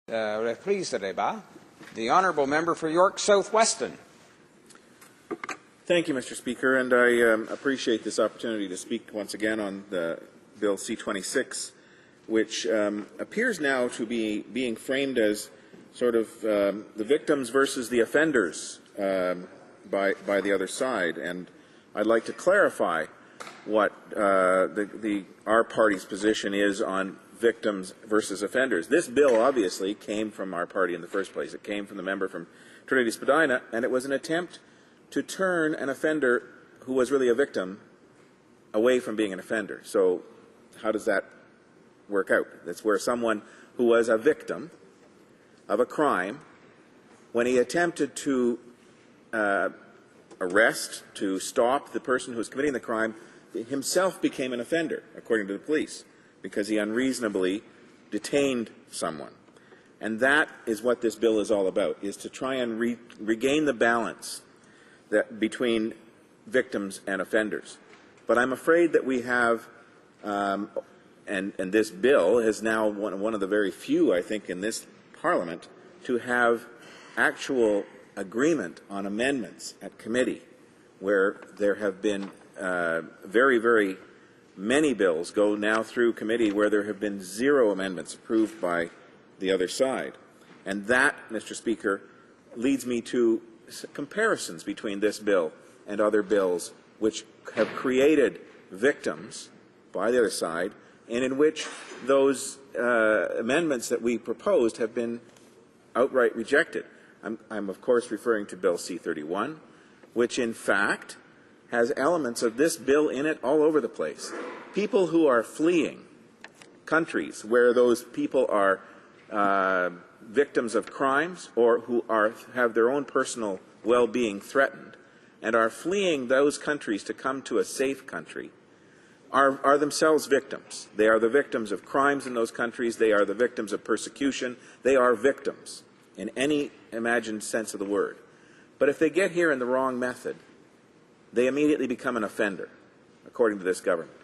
Reprise de débat. The Honourable Member for York South Weston. Thank you, Mr. Speaker, and I appreciate this opportunity to speak once again on the Bill C-26, which appears now to be being framed as sort of the victims versus the offenders by the other side. And I'd like to clarify what our party's position is on victims versus offenders. This bill obviously came from our party in the first place. It came from the member from Trinity Spadina, and it was an attempt to turn an offender who was really a victim away from being an offender. So how does that work out? That's where someone who was a victim of a crime, when he attempted to arrest, to stop the person who was committing the crime, himself became an offender, according to the police, because he unreasonably detained someone. And that is what this bill is all about, is to try and regain the balance between victims and offenders. But I'm afraid that we have, and this bill is now one of the very few, I think, in this Parliament to have actual agreement on amendments at committee, where there have been very, very many bills go now through committee where there have been 0 amendments approved by the other side. And that, Mr. Speaker, leads me to comparisons between this bill and other bills which have created victims by the other side, and in which those amendments that we proposed have been outright rejected. I'm of course referring to Bill C-31, which in fact has elements of this bill in it all over the place. People who are fleeing countries where those people are victims of crimes or who have their own personal well-being threatened and are fleeing those countries to come to a safe country are themselves victims. They are the victims of crimes in those countries. They are the victims of persecution. They are victims in any imagined sense of the word. But if they get here in the wrong method, they immediately become an offender, according to this government.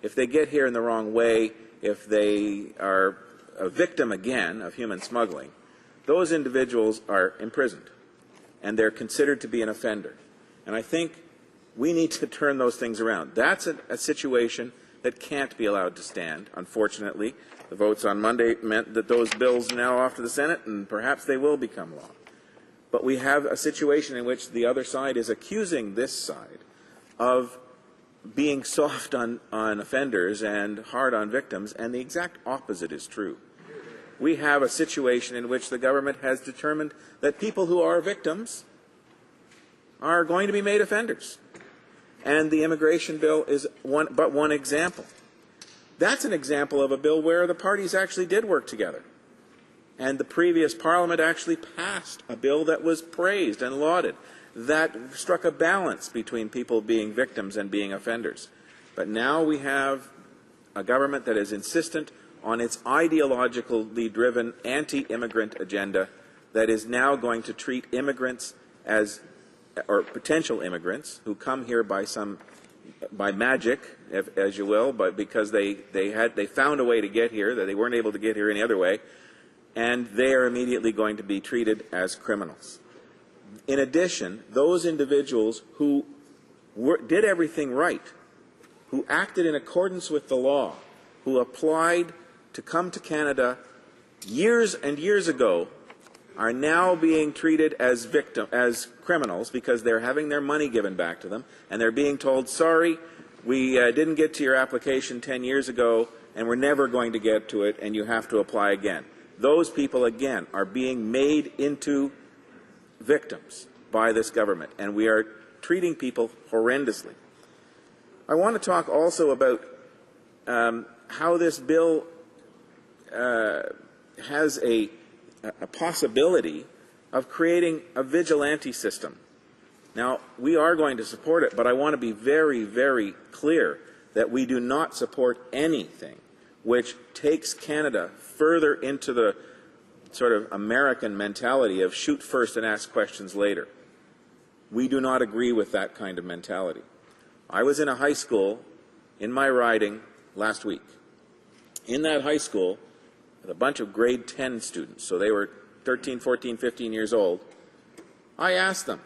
If they get here in the wrong way, if they are a victim again of human smuggling, those individuals are imprisoned, and they're considered to be an offender. And I think we need to turn those things around. That's a situation that can't be allowed to stand. Unfortunately, the votes on Monday meant that those bills are now off to the Senate, and perhaps they will become law. But we have a situation in which the other side is accusing this side of being soft on offenders and hard on victims, and the exact opposite is true. We have a situation in which the government has determined that people who are victims are going to be made offenders. And the immigration bill is but one example. That's an example of a bill where the parties actually did work together. And the previous Parliament actually passed a bill that was praised and lauded, that struck a balance between people being victims and being offenders. But now we have a government that is insistent on its ideologically driven anti-immigrant agenda that is now going to treat immigrants as, or potential immigrants who come here by magic, as you will, but because they found a way to get here, that they weren't able to get here any other way, and they are immediately going to be treated as criminals. In addition, those individuals who did everything right, who acted in accordance with the law, who applied to come to Canada years and years ago, are now being treated as criminals because they're having their money given back to them, and they're being told, sorry, we didn't get to your application 10 years ago, and we're never going to get to it, and you have to apply again. Those people, again, are being made into victims by this government, and we are treating people horrendously. I want to talk also about how this bill has a possibility of creating a vigilante system. Now, we are going to support it, but I want to be very, very clear that we do not support anything which takes Canada further into the sort of American mentality of shoot first and ask questions later. We do not agree with that kind of mentality. I was in a high school in my riding last week. In that high school, with a bunch of grade 10 students, so they were 13, 14, 15 years old. I asked them,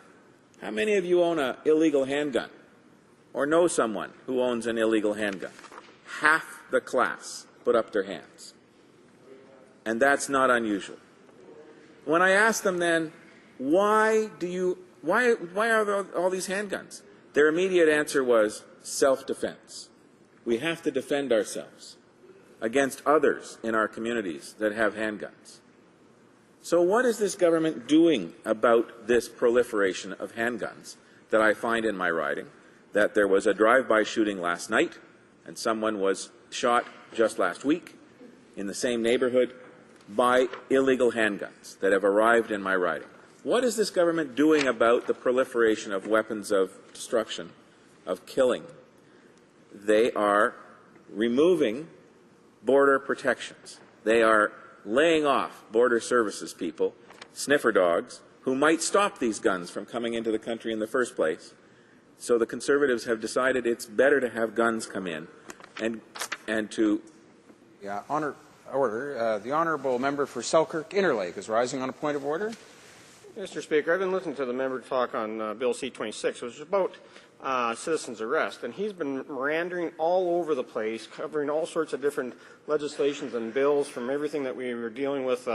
how many of you own an illegal handgun or know someone who owns an illegal handgun? Half the class put up their hands. And that's not unusual. When I asked them then, why are there all these handguns? Their immediate answer was self-defense. We have to defend ourselves against others in our communities that have handguns. So what is this government doing about this proliferation of handguns that I find in my riding? That there was a drive-by shooting last night and someone was shot just last week in the same neighborhood by illegal handguns that have arrived in my riding. What is this government doing about the proliferation of weapons of destruction, of killing? They are removing border protections. They are laying off border services people, sniffer dogs, who might stop these guns from coming into the country in the first place. So the Conservatives have decided it's better to have guns come in and to... Yeah, order. The honourable member for Selkirk Interlake is rising on a point of order. Mr. Speaker, I've been listening to the member talk on Bill C-26, which is about citizens' arrest, and he's been meandering all over the place, covering all sorts of different legislations and bills, from everything that we were dealing with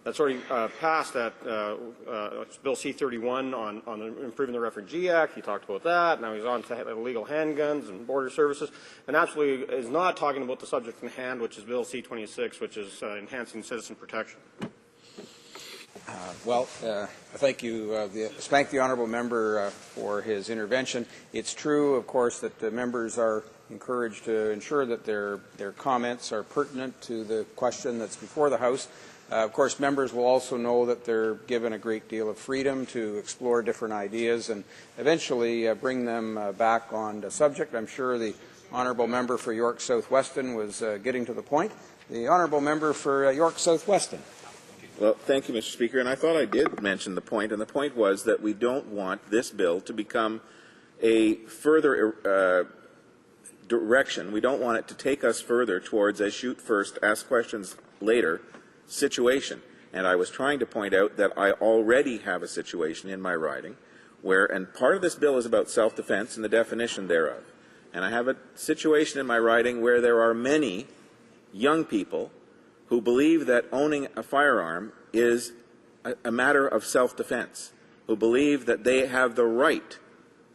that's already passed at Bill C-31 on improving the Refugee Act. He talked about that. Now he's on to illegal handguns and border services, and absolutely is not talking about the subject in hand, which is Bill C-26, which is enhancing citizen protection. Thank the honourable member for his intervention. It's true, of course, that the members are encouraged to ensure that their comments are pertinent to the question that's before the House. Of course, members will also know that they're given a great deal of freedom to explore different ideas and eventually bring them back on the subject. I'm sure the honourable member for York South Weston was getting to the point. The honourable member for York South Weston. Well, thank you, Mr. Speaker. And I thought I did mention the point, and the point was that we don't want this bill to become a further direction. We don't want it to take us further towards a shoot first, ask questions later situation. And I was trying to point out that I already have a situation in my riding where, and part of this bill is about self-defense and the definition thereof. And I have a situation in my riding where there are many young people who believe that owning a firearm is a matter of self-defense, who believe that they have the right,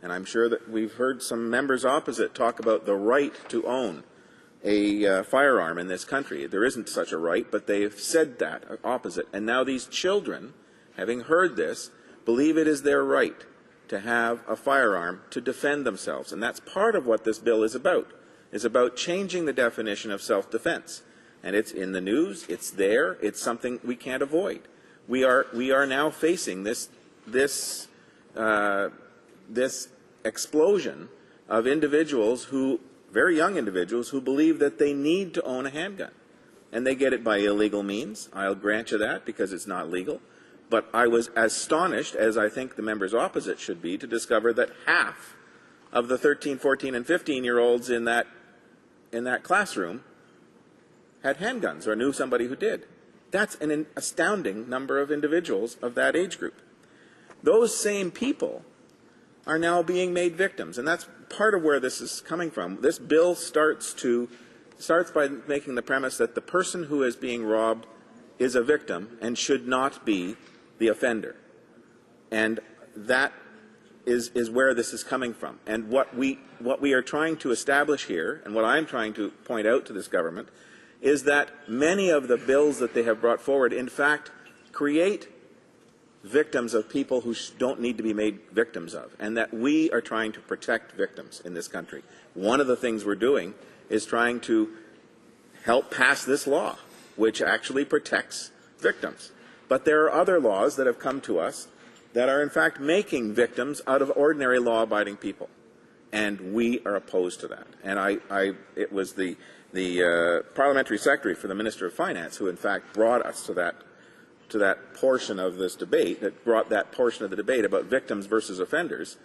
and I'm sure that we've heard some members opposite talk about the right to own a firearm in this country. There isn't such a right, but they've said that opposite. And now these children, having heard this, believe it is their right to have a firearm to defend themselves. And that's part of what this bill is about changing the definition of self-defense. And it's in the news, it's there, it's something we can't avoid. We are now facing this explosion of individuals very young individuals who believe that they need to own a handgun. And they get it by illegal means. I'll grant you that because it's not legal. But I was as astonished as I think the members opposite should be to discover that half of the 13, 14, and 15-year-olds in that classroom had handguns or knew somebody who did. That's an astounding number of individuals of that age group. Those same people are now being made victims, and that's part of where this is coming from. This bill starts by making the premise that the person who is being robbed is a victim and should not be the offender. And that is where this is coming from. And what we are trying to establish here, and what I'm trying to point out to this government, is that many of the bills that they have brought forward, in fact, create victims of people who don't need to be made victims of, and that we are trying to protect victims in this country. One of the things we're doing is trying to help pass this law, which actually protects victims. But there are other laws that have come to us that are, in fact, making victims out of ordinary law-abiding people. And we are opposed to that. And it was the parliamentary secretary for the Minister of Finance who, in fact, brought us to that portion of this debate, that brought that portion of the debate about victims versus offenders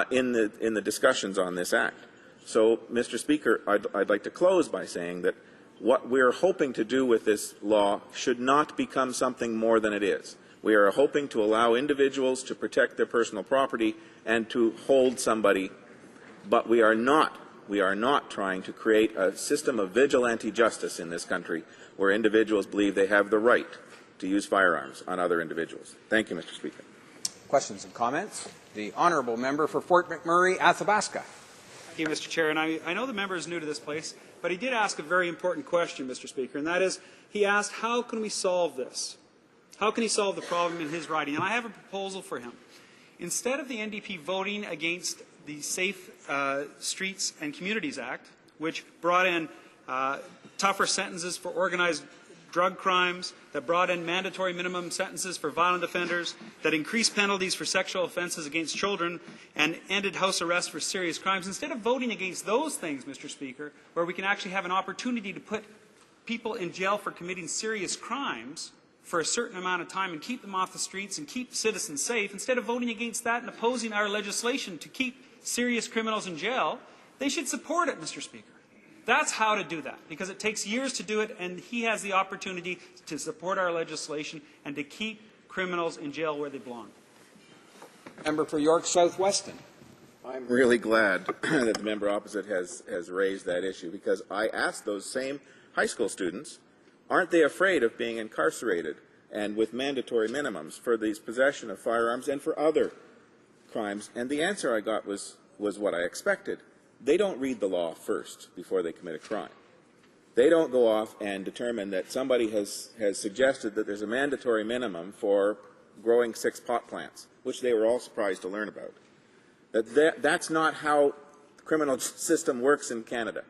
in the discussions on this act. So, Mr. Speaker, I'd like to close by saying that what we're hoping to do with this law should not become something more than it is. We are hoping to allow individuals to protect their personal property and to hold somebody, but we are not trying to create a system of vigilante justice in this country where individuals believe they have the right to use firearms on other individuals. Thank you, Mr. Speaker. Questions and comments? The honourable member for Fort McMurray, Athabasca. Thank you, Mr. Chair. And I know the member is new to this place, but he did ask a very important question, Mr. Speaker, and that is, he asked, how can we solve this? How can he solve the problem in his riding? And I have a proposal for him. Instead of the NDP voting against the Safe Streets and Communities Act, which brought in tougher sentences for organized drug crimes, that brought in mandatory minimum sentences for violent offenders, that increased penalties for sexual offences against children, and ended house arrest for serious crimes. Instead of voting against those things, Mr. Speaker, where we can actually have an opportunity to put people in jail for committing serious crimes for a certain amount of time and keep them off the streets and keep citizens safe, instead of voting against that and opposing our legislation to keep serious criminals in jail, they should support it, Mr. Speaker. That's how to do that, because it takes years to do it, and he has the opportunity to support our legislation and to keep criminals in jail where they belong. Member for York South Weston. I'm really glad that the member opposite has raised that issue, because I asked those same high school students, aren't they afraid of being incarcerated and with mandatory minimums for the possession of firearms and for other crimes? And the answer I got was what I expected. They don't read the law first before they commit a crime. They don't go off and determine that somebody has suggested that there's a mandatory minimum for growing 6 pot plants, which they were all surprised to learn about. That's not how the criminal system works in Canada.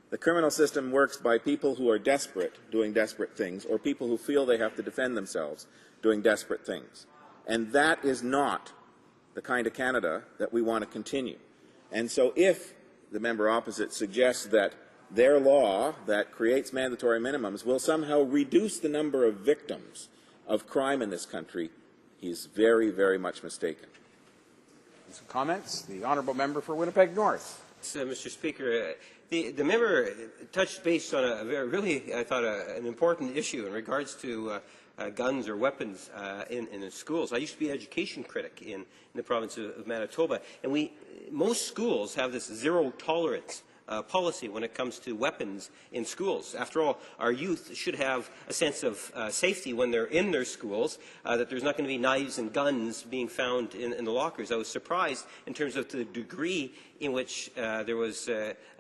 The criminal system works by people who are desperate, doing desperate things, or people who feel they have to defend themselves, doing desperate things. And that is not the kind of Canada that we want to continue. And so if the member opposite suggests that their law that creates mandatory minimums will somehow reduce the number of victims of crime in this country, he's very, very much mistaken. Some comments? The honourable member for Winnipeg North. Mr. Speaker, the member touched base on a very, really, I thought, an important issue in regards to guns or weapons in the schools. I used to be an education critic in the province of Manitoba, and most schools have this zero tolerance policy when it comes to weapons in schools. After all, our youth should have a sense of safety when they're in their schools, that there's not going to be knives and guns being found in the lockers. I was surprised in terms of the degree in which there was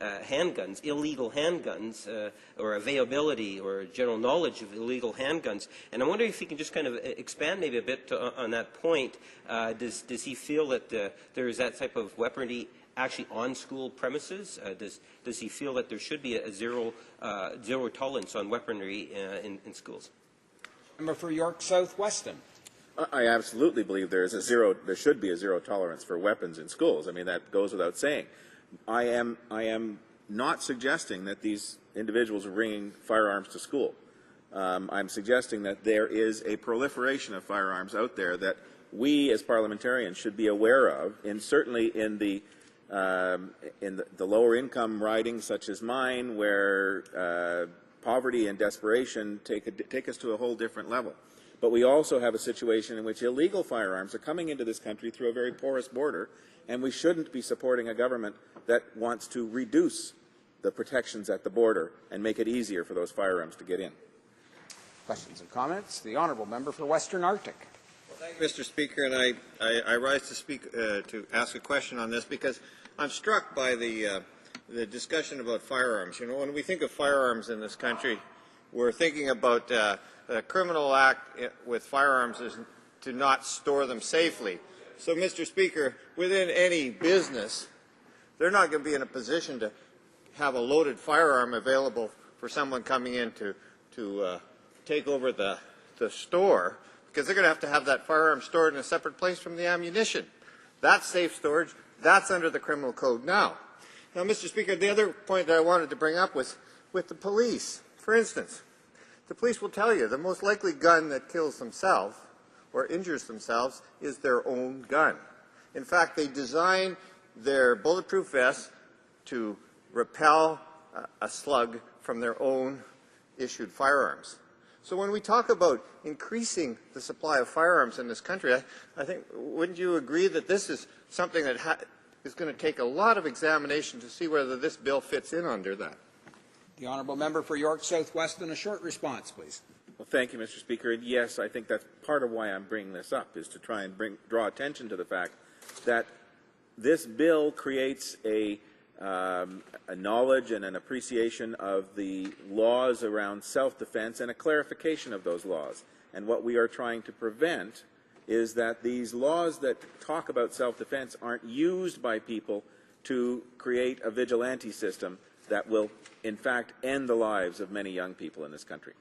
handguns, illegal handguns, or availability or general knowledge of illegal handguns. And I wonder if you can just kind of expand maybe a bit on that point. Does he feel that there is that type of weaponry actually on school premises? Does he feel that there should be a zero tolerance on weaponry in schools? Member for York South Weston. I absolutely believe there should be a zero tolerance for weapons in schools. I mean, that goes without saying. I am not suggesting that these individuals are bringing firearms to school. I'm suggesting that there is a proliferation of firearms out there that we as parliamentarians should be aware of, and certainly in the lower income ridings such as mine, where poverty and desperation take us to a whole different level. But we also have a situation in which illegal firearms are coming into this country through a very porous border, and we shouldn't be supporting a government that wants to reduce the protections at the border and make it easier for those firearms to get in. Questions and comments? The honourable member for Western Arctic. Well, thank you, Mr. Speaker, and I rise to speak to ask a question on this because I'm struck by the discussion about firearms. You know, when we think of firearms in this country, we're thinking about a criminal act with firearms is to not store them safely. So, Mr. Speaker, within any business, they're not going to be in a position to have a loaded firearm available for someone coming in to take over the store, because they're going to have that firearm stored in a separate place from the ammunition. That's safe storage. That's under the criminal code now. Now, Mr. Speaker, the other point that I wanted to bring up was with the police. For instance, the police will tell you the most likely gun that kills themselves or injures themselves is their own gun. In fact, they design their bulletproof vests to repel a slug from their own issued firearms. So when we talk about increasing the supply of firearms in this country, I think, wouldn't you agree that this is something that is going to take a lot of examination to see whether this bill fits in under that? The honourable member for York South-West, and a short response, please. Well, thank you, Mr. Speaker. And yes, I think that's part of why I'm bringing this up, is to try and draw attention to the fact that this bill creates a knowledge and an appreciation of the laws around self-defense and a clarification of those laws. And what we are trying to prevent is that these laws that talk about self-defense aren't used by people to create a vigilante system that will, in fact, end the lives of many young people in this country.